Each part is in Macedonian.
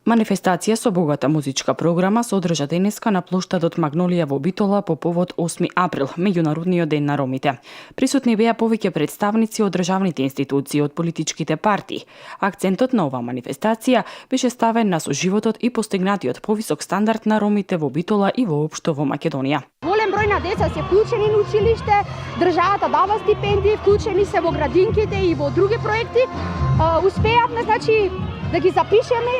Манифестација со богата музичка програма се одржа денеска на плоштадот Магнолија во Битола по повод 8 април, меѓународниот ден на ромите. Присутни беа повеќе представници од државните институции од политичките партии. Акцентот на оваа манифестација беше ставен на соживотот и постигнатиот повисок стандард на ромите во Битола и воопшто во Македонија. Голем број на деца се вклучени на училиште, државата дава стипендии, вклучени се во градинките и во други проекти. Успеавме, значи, да ги запишеме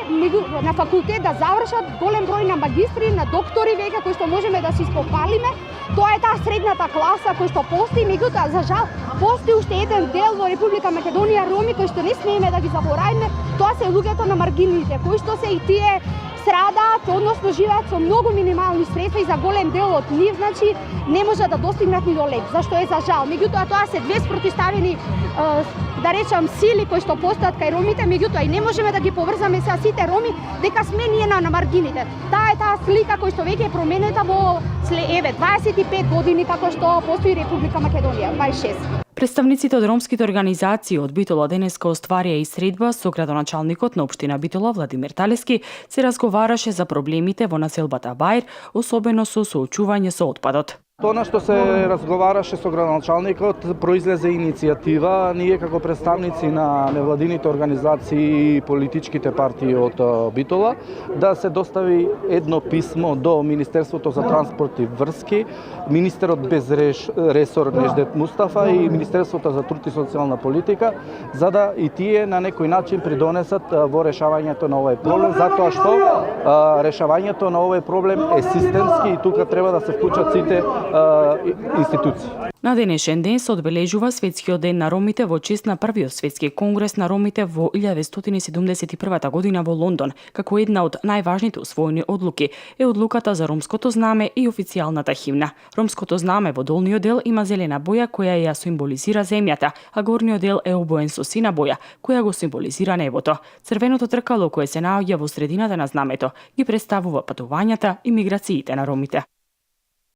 на факултет да завршат голем број на магистри, на доктори веќе кои што можеме да се испохвалиме. Тоа е таа средната класа кој што постои, меѓутоа за жал постои уште еден дел во Република Македонија роми кои што не смееме да ги заборавиме, тоа се луѓето на маргините, кои што се и тие страдаат, односно живеат со многу минимални средства и за голем дел од нив, значи, не може да достигнат ни до лек, зашто е за жал. Меѓутоа тоа се две спротивставени да речам сили кои што постојат кај ромите, меѓутоа и не можеме да ги поврзаме се сите роми дека сме ние на маргините. Таа е таа слика која што веќе е променета во 25 години како што постои Република Македонија, 26. Представниците од ромските организации од Битола денеска остварија и средба со градоначалникот на општина Битола Владимир Талески, се разговараше за проблемите во населбата Бајр, особено со соочување со отпадот. Тоа што се разговараше со градоначалникот, произлезе иницијатива ние како представници на невладините организации и политичките партии од Битола да се достави едно писмо до Министерството за транспорт и врски, министерот без ресор Неждет Мустафа и Министерството за труд и социјална политика, за да и тие на некој начин придонесат во решавањето на овој проблем, затоа што решавањето на овој проблем е системски и тука треба да се вклучат сите институции. На денешен ден се одбележува Светскиот ден на ромите во чест на првиот светски конгрес на ромите во 1971 година во Лондон, како една од најважните усвоени одлуки е одлуката за ромското знаме и официјалната химна. Ромското знаме во долниот дел има зелена боја која ја символизира земјата, а горниот дел е обоен со сина боја која го символизира небото. Црвеното тркало кое се наоѓа во средината на знамето ги представува патувањата и миграциите на ромите.